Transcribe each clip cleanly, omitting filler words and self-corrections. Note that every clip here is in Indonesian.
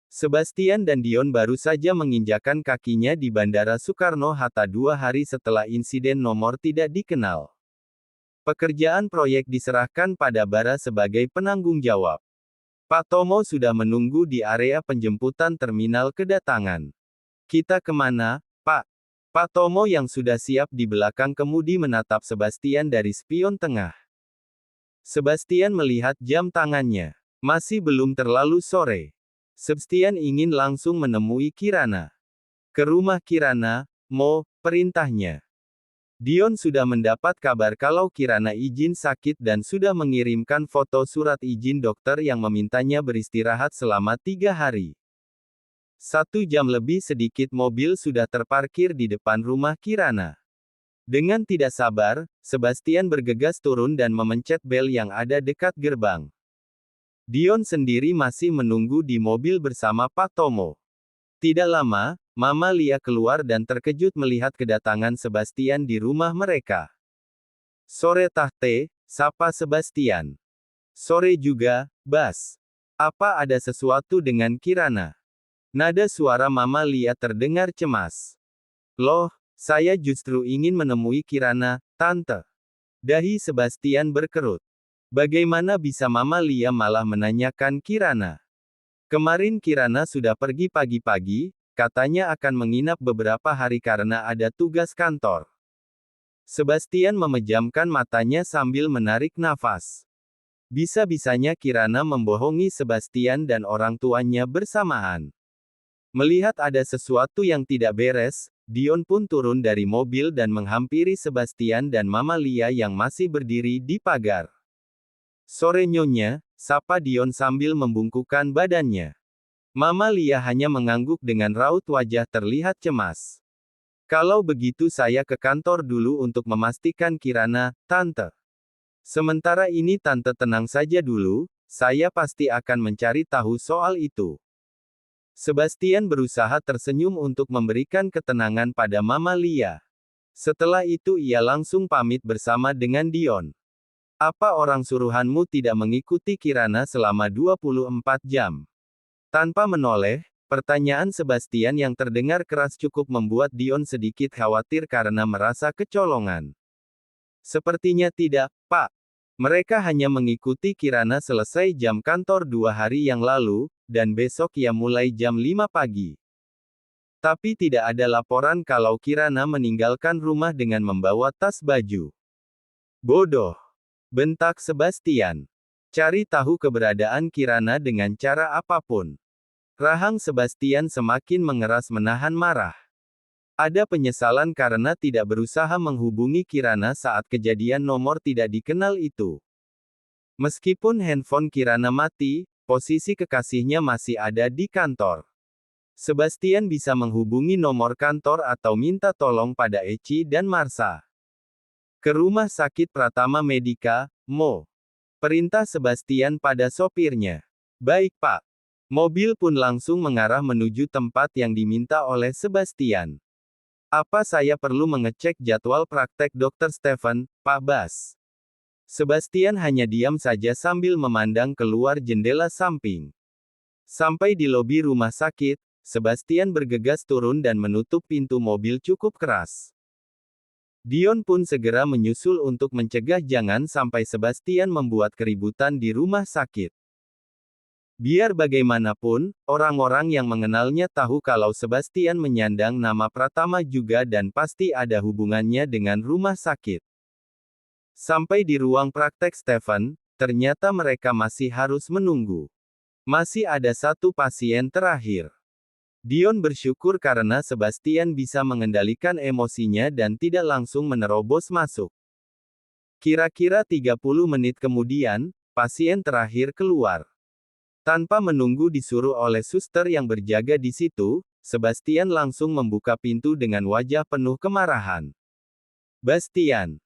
Sebastian dan Dion baru saja menginjakan kakinya di Bandara Soekarno-Hatta 2 hari setelah insiden nomor tidak dikenal. Pekerjaan proyek diserahkan pada Bara sebagai penanggung jawab. Pak Tomo sudah menunggu di area penjemputan terminal kedatangan. Kita kemana, Pak? Pak Tomo yang sudah siap di belakang kemudi menatap Sebastian dari spion tengah. Sebastian melihat jam tangannya. Masih belum terlalu sore. Sebastian ingin langsung menemui Kirana. Ke rumah Kirana, Mo, perintahnya. Dion sudah mendapat kabar kalau Kirana izin sakit dan sudah mengirimkan foto surat izin dokter yang memintanya beristirahat selama 3 hari. 1 jam lebih sedikit mobil sudah terparkir di depan rumah Kirana. Dengan tidak sabar, Sebastian bergegas turun dan memencet bel yang ada dekat gerbang. Dion sendiri masih menunggu di mobil bersama Pak Tomo. Tidak lama, Mama Lia keluar dan terkejut melihat kedatangan Sebastian di rumah mereka. Sore Tahte, sapa Sebastian. Sore juga, Bas. Apa ada sesuatu dengan Kirana? Nada suara Mama Lia terdengar cemas. Loh, saya justru ingin menemui Kirana, Tante. Dahi Sebastian berkerut. Bagaimana bisa Mama Lia malah menanyakan Kirana? Kemarin Kirana sudah pergi pagi-pagi, katanya akan menginap beberapa hari karena ada tugas kantor. Sebastian memejamkan matanya sambil menarik nafas. Bisa-bisanya Kirana membohongi Sebastian dan orang tuanya bersamaan. Melihat ada sesuatu yang tidak beres, Dion pun turun dari mobil dan menghampiri Sebastian dan Mama Lia yang masih berdiri di pagar. Sore Nyonya, sapa Dion sambil membungkukkan badannya. Mama Lia hanya mengangguk dengan raut wajah terlihat cemas. Kalau begitu saya ke kantor dulu untuk memastikan Kirana, Tante. Sementara ini Tante tenang saja dulu, saya pasti akan mencari tahu soal itu. Sebastian berusaha tersenyum untuk memberikan ketenangan pada Mama Lia. Setelah itu ia langsung pamit bersama dengan Dion. Apa orang suruhanmu tidak mengikuti Kirana selama 24 jam? Tanpa menoleh, pertanyaan Sebastian yang terdengar keras cukup membuat Dion sedikit khawatir karena merasa kecolongan. Sepertinya tidak, Pak. Mereka hanya mengikuti Kirana selesai jam kantor 2 hari yang lalu, dan besok ia mulai jam 5 pagi. Tapi tidak ada laporan kalau Kirana meninggalkan rumah dengan membawa tas baju. Bodoh. Bentak Sebastian. Cari tahu keberadaan Kirana dengan cara apapun. Rahang Sebastian semakin mengeras menahan marah. Ada penyesalan karena tidak berusaha menghubungi Kirana saat kejadian nomor tidak dikenal itu. Meskipun handphone Kirana mati, posisi kekasihnya masih ada di kantor. Sebastian bisa menghubungi nomor kantor atau minta tolong pada Eci dan Marsha. Ke rumah sakit Pratama Medika, Mo. Perintah Sebastian pada sopirnya. Baik Pak. Mobil pun langsung mengarah menuju tempat yang diminta oleh Sebastian. Apa saya perlu mengecek jadwal praktek Dr. Stephen, Pak Bas? Sebastian hanya diam saja sambil memandang keluar jendela samping. Sampai di lobi rumah sakit, Sebastian bergegas turun dan menutup pintu mobil cukup keras. Dion pun segera menyusul untuk mencegah jangan sampai Sebastian membuat keributan di rumah sakit. Biar bagaimanapun, orang-orang yang mengenalnya tahu kalau Sebastian menyandang nama Pratama juga dan pasti ada hubungannya dengan rumah sakit. Sampai di ruang praktek Stephen, ternyata mereka masih harus menunggu. Masih ada satu pasien terakhir. Dion bersyukur karena Sebastian bisa mengendalikan emosinya dan tidak langsung menerobos masuk. Kira-kira 30 menit kemudian, pasien terakhir keluar. Tanpa menunggu disuruh oleh suster yang berjaga di situ, Sebastian langsung membuka pintu dengan wajah penuh kemarahan. Bastian.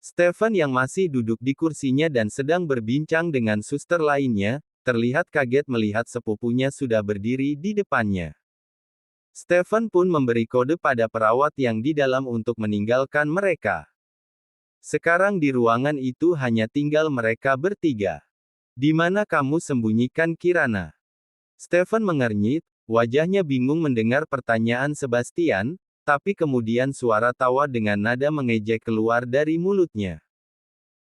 Stephen yang masih duduk di kursinya dan sedang berbincang dengan suster lainnya, terlihat kaget melihat sepupunya sudah berdiri di depannya. Stephen pun memberi kode pada perawat yang di dalam untuk meninggalkan mereka. Sekarang di ruangan itu hanya tinggal mereka bertiga. Di mana kamu sembunyikan Kirana? Stefan mengernyit, wajahnya bingung mendengar pertanyaan Sebastian, tapi kemudian suara tawa dengan nada mengejek keluar dari mulutnya.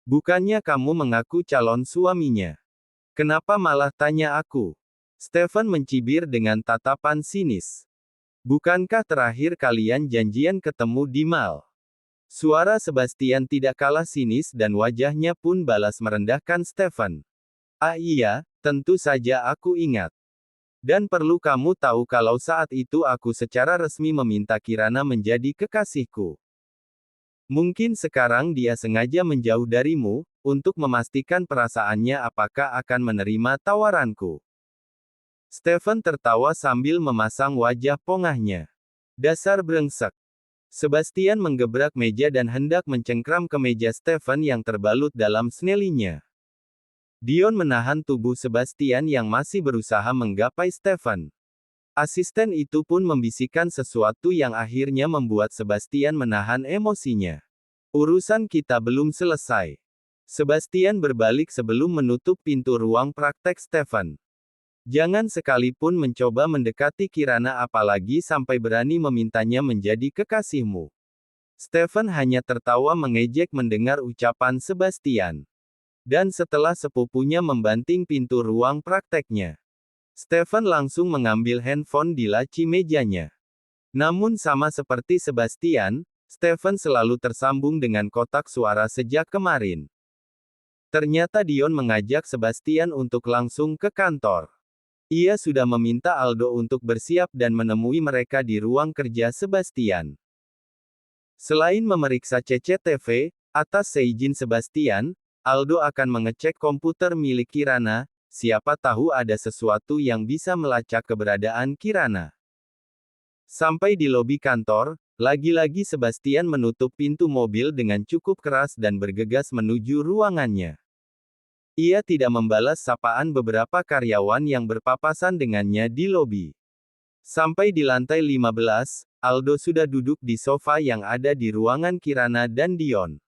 Bukannya kamu mengaku calon suaminya? Kenapa malah tanya aku? Stefan mencibir dengan tatapan sinis. Bukankah terakhir kalian janjian ketemu di mal? Suara Sebastian tidak kalah sinis dan wajahnya pun balas merendahkan Stefan. Ah iya, tentu saja aku ingat. Dan perlu kamu tahu kalau saat itu aku secara resmi meminta Kirana menjadi kekasihku. Mungkin sekarang dia sengaja menjauh darimu, untuk memastikan perasaannya apakah akan menerima tawaranku. Stefan tertawa sambil memasang wajah pongahnya. Dasar brengsek. Sebastian menggebrak meja dan hendak mencengkram ke meja Stefan yang terbalut dalam snellinya. Dion menahan tubuh Sebastian yang masih berusaha menggapai Stefan. Asisten itu pun membisikkan sesuatu yang akhirnya membuat Sebastian menahan emosinya. Urusan kita belum selesai. Sebastian berbalik sebelum menutup pintu ruang praktek Stefan. Jangan sekalipun mencoba mendekati Kirana apalagi sampai berani memintanya menjadi kekasihmu. Stefan hanya tertawa mengejek mendengar ucapan Sebastian. Dan setelah sepupunya membanting pintu ruang prakteknya, Stefan langsung mengambil handphone di laci mejanya. Namun sama seperti Sebastian, Stefan selalu tersambung dengan kotak suara sejak kemarin. Ternyata Dion mengajak Sebastian untuk langsung ke kantor. Ia sudah meminta Aldo untuk bersiap dan menemui mereka di ruang kerja Sebastian. Selain memeriksa CCTV, atas seizin Sebastian, Aldo akan mengecek komputer milik Kirana, siapa tahu ada sesuatu yang bisa melacak keberadaan Kirana. Sampai di lobi kantor, lagi-lagi Sebastian menutup pintu mobil dengan cukup keras dan bergegas menuju ruangannya. Ia tidak membalas sapaan beberapa karyawan yang berpapasan dengannya di lobi. Sampai di lantai 15, Aldo sudah duduk di sofa yang ada di ruangan Kirana dan Dion.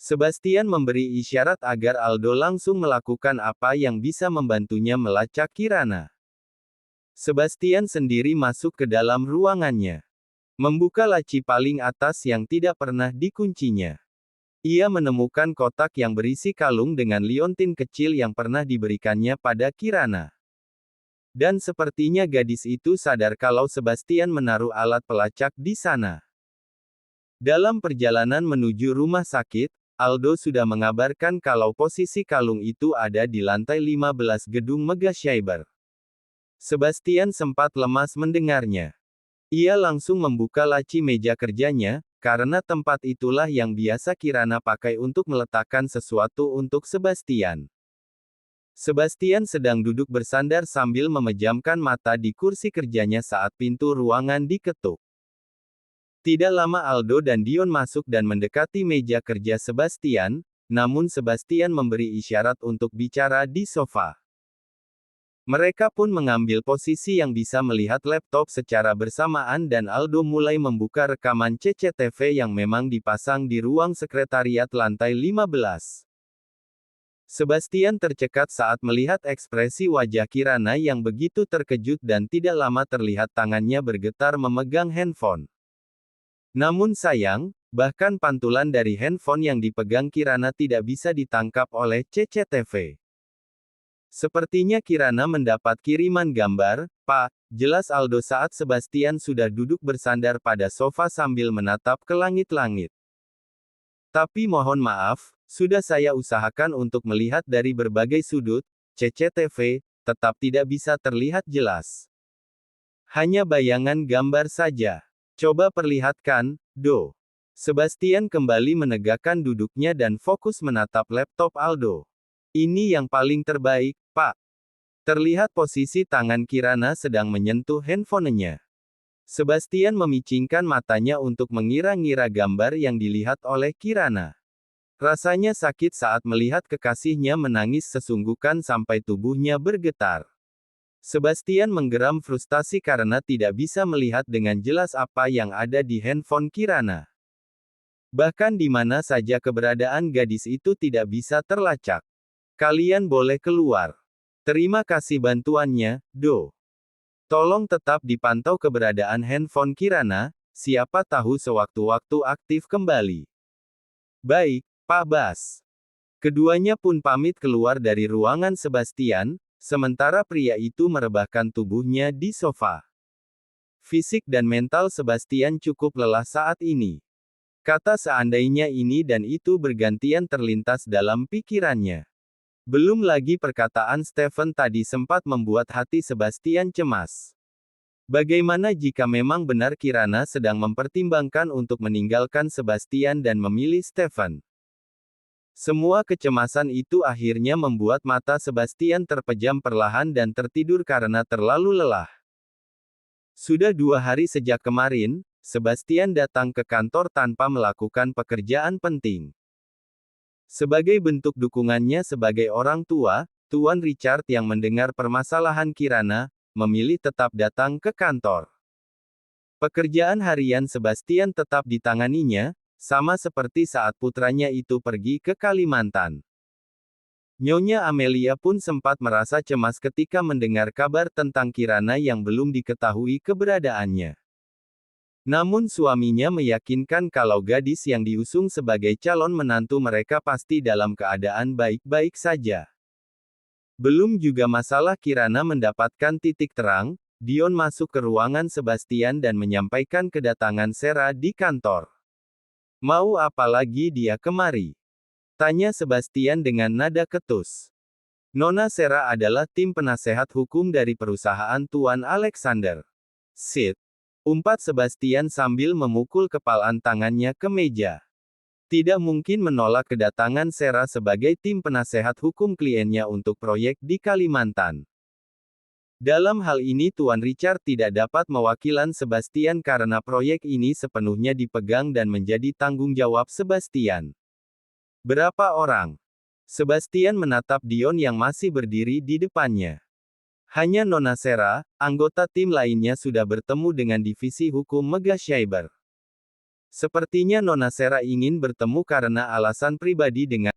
Sebastian memberi isyarat agar Aldo langsung melakukan apa yang bisa membantunya melacak Kirana. Sebastian sendiri masuk ke dalam ruangannya. Membuka laci paling atas yang tidak pernah dikuncinya. Ia menemukan kotak yang berisi kalung dengan liontin kecil yang pernah diberikannya pada Kirana. Dan sepertinya gadis itu sadar kalau Sebastian menaruh alat pelacak di sana. Dalam perjalanan menuju rumah sakit, Aldo sudah mengabarkan kalau posisi kalung itu ada di lantai 15 gedung Megacyber. Sebastian sempat lemas mendengarnya. Ia langsung membuka laci meja kerjanya, karena tempat itulah yang biasa Kirana pakai untuk meletakkan sesuatu untuk Sebastian. Sebastian sedang duduk bersandar sambil memejamkan mata di kursi kerjanya saat pintu ruangan diketuk. Tidak lama Aldo dan Dion masuk dan mendekati meja kerja Sebastian, namun Sebastian memberi isyarat untuk bicara di sofa. Mereka pun mengambil posisi yang bisa melihat laptop secara bersamaan dan Aldo mulai membuka rekaman CCTV yang memang dipasang di ruang sekretariat lantai 15. Sebastian tercekat saat melihat ekspresi wajah Kirana yang begitu terkejut dan tidak lama terlihat tangannya bergetar memegang handphone. Namun sayang, bahkan pantulan dari handphone yang dipegang Kirana tidak bisa ditangkap oleh CCTV. Sepertinya Kirana mendapat kiriman gambar, Pak, jelas Aldo saat Sebastian sudah duduk bersandar pada sofa sambil menatap ke langit-langit. Tapi mohon maaf, sudah saya usahakan untuk melihat dari berbagai sudut, CCTV, tetap tidak bisa terlihat jelas. Hanya bayangan gambar saja. Coba perlihatkan, Do. Sebastian kembali menegakkan duduknya dan fokus menatap laptop Aldo. Ini yang paling terbaik, Pak. Terlihat posisi tangan Kirana sedang menyentuh handphonenya. Sebastian memicingkan matanya untuk mengira-ngira gambar yang dilihat oleh Kirana. Rasanya sakit saat melihat kekasihnya menangis sesungguhkan sampai tubuhnya bergetar. Sebastian menggeram frustasi karena tidak bisa melihat dengan jelas apa yang ada di handphone Kirana. Bahkan di mana saja keberadaan gadis itu tidak bisa terlacak. Kalian boleh keluar. Terima kasih bantuannya, Do. Tolong tetap dipantau keberadaan handphone Kirana, siapa tahu sewaktu-waktu aktif kembali. Baik, Pak Bas. Keduanya pun pamit keluar dari ruangan Sebastian, sementara pria itu merebahkan tubuhnya di sofa. Fisik dan mental Sebastian cukup lelah saat ini. Kata seandainya ini dan itu bergantian terlintas dalam pikirannya. Belum lagi perkataan Stephen tadi sempat membuat hati Sebastian cemas. Bagaimana jika memang benar Kirana sedang mempertimbangkan untuk meninggalkan Sebastian dan memilih Stephen? Semua kecemasan itu akhirnya membuat mata Sebastian terpejam perlahan dan tertidur karena terlalu lelah. Sudah 2 hari sejak kemarin, Sebastian datang ke kantor tanpa melakukan pekerjaan penting. Sebagai bentuk dukungannya sebagai orang tua, Tuan Richard yang mendengar permasalahan Kirana, memilih tetap datang ke kantor. Pekerjaan harian Sebastian tetap ditanganinya, sama seperti saat putranya itu pergi ke Kalimantan. Nyonya Amelia pun sempat merasa cemas ketika mendengar kabar tentang Kirana yang belum diketahui keberadaannya. Namun suaminya meyakinkan kalau gadis yang diusung sebagai calon menantu mereka pasti dalam keadaan baik-baik saja. Belum juga masalah Kirana mendapatkan titik terang, Dion masuk ke ruangan Sebastian dan menyampaikan kedatangan Sarah di kantor. Mau apa lagi dia kemari? Tanya Sebastian dengan nada ketus. Nona Sarah adalah tim penasehat hukum dari perusahaan Tuan Alexander. Sit. Umpat Sebastian sambil memukul kepalan tangannya ke meja. Tidak mungkin menolak kedatangan Sarah sebagai tim penasehat hukum kliennya untuk proyek di Kalimantan. Dalam hal ini Tuan Richard tidak dapat mewakilan Sebastian karena proyek ini sepenuhnya dipegang dan menjadi tanggung jawab Sebastian. Berapa orang? Sebastian menatap Dion yang masih berdiri di depannya. Hanya Nona Sarah, anggota tim lainnya sudah bertemu dengan divisi hukum Megashyber. Sepertinya Nona Sarah ingin bertemu karena alasan pribadi dengan